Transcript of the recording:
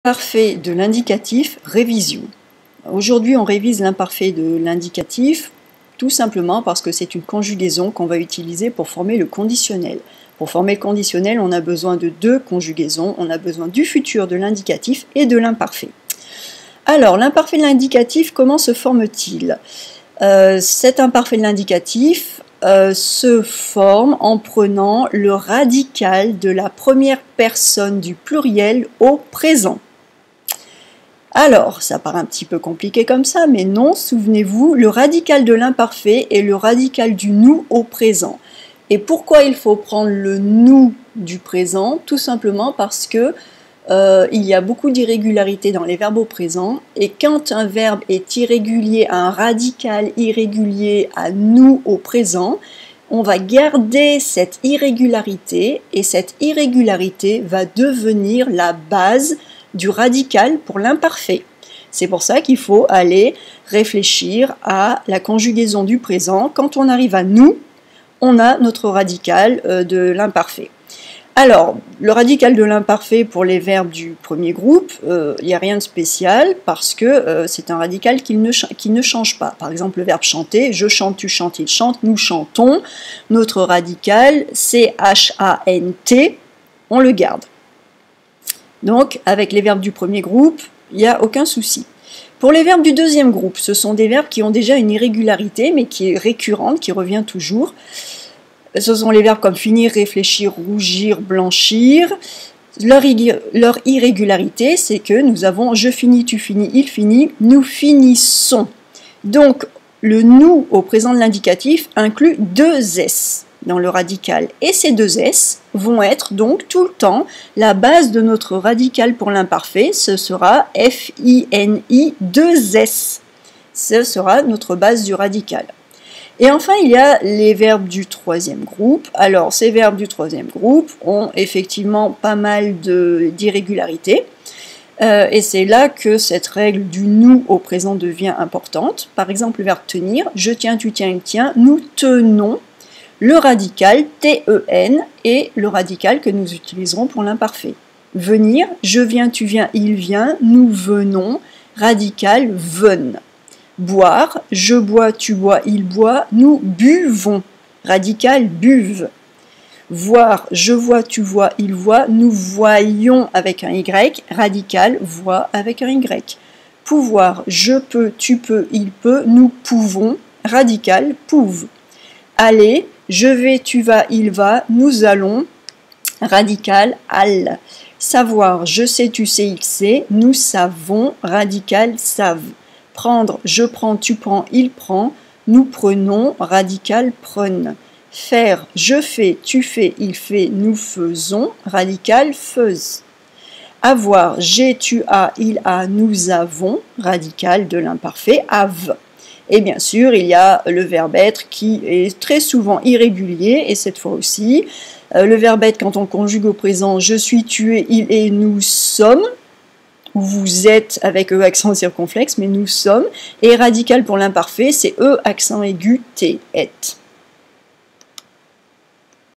L'imparfait de l'indicatif, révision. Aujourd'hui, on révise l'imparfait de l'indicatif tout simplement parce que c'est une conjugaison qu'on va utiliser pour former le conditionnel. Pour former le conditionnel, on a besoin de deux conjugaisons. On a besoin du futur de l'indicatif et de l'imparfait. Alors, l'imparfait de l'indicatif, comment se forme-t-il? Cet imparfait de l'indicatif se forme en prenant le radical de la première personne du pluriel au présent. Alors, ça paraît un petit peu compliqué comme ça, mais non, souvenez-vous, le radical de l'imparfait est le radical du nous au présent. Et pourquoi il faut prendre le nous du présent? Tout simplement parce que il y a beaucoup d'irrégularités dans les verbes au présent, et quand un verbe est irrégulier, un radical irrégulier à nous au présent, on va garder cette irrégularité, et cette irrégularité va devenir la base du radical pour l'imparfait. C'est pour ça qu'il faut aller réfléchir à la conjugaison du présent. Quand on arrive à nous, on a notre radical de l'imparfait. Alors, le radical de l'imparfait pour les verbes du premier groupe, il n'y a rien de spécial parce que c'est un radical qui ne change pas. Par exemple, le verbe chanter, je chante, tu chantes, il chante, nous chantons. Notre radical, C-H-A-N-T, on le garde. Donc, avec les verbes du premier groupe, il n'y a aucun souci. Pour les verbes du deuxième groupe, ce sont des verbes qui ont déjà une irrégularité, mais qui est récurrente, qui revient toujours. Ce sont les verbes comme finir, réfléchir, rougir, blanchir. Leur irrégularité, c'est que nous avons je finis, tu finis, il finit, nous finissons. Donc, le nous au présent de l'indicatif inclut deux S dans le radical. Et ces deux S vont être donc tout le temps la base de notre radical pour l'imparfait. Ce sera F-I-N-I 2S. Ce sera notre base du radical. Et enfin, il y a les verbes du troisième groupe. Alors, ces verbes du troisième groupe ont effectivement pas mal d'irrégularités. Et c'est là que cette règle du nous au présent devient importante. Par exemple, le verbe tenir, je tiens, tu tiens, il tient, nous tenons. Le radical T-E-N est le radical que nous utiliserons pour l'imparfait. Venir, je viens, tu viens, il vient, nous venons, radical ven. Boire, je bois, tu bois, il boit, nous buvons, radical buve. Voir, je vois, tu vois, il voit, nous voyons avec un Y, radical voit avec un Y. Pouvoir, je peux, tu peux, il peut, nous pouvons, radical pouve. Aller, je vais, tu vas, il va, nous allons, radical all. Savoir, je sais, tu sais, il sait, nous savons, radical savent. Prendre, je prends, tu prends, il prend, nous prenons, radical prennent. Faire, je fais, tu fais, il fait, nous faisons, radical faisent. Avoir, j'ai, tu as, il a, nous avons, radical de l'imparfait, have. Et bien sûr, il y a le verbe être qui est très souvent irrégulier, et cette fois aussi, le verbe être quand on conjugue au présent, je suis, tu es, il est, nous sommes, ou vous êtes avec E accent circonflexe, mais nous sommes, et radical pour l'imparfait, c'est E accent aigu, T, est.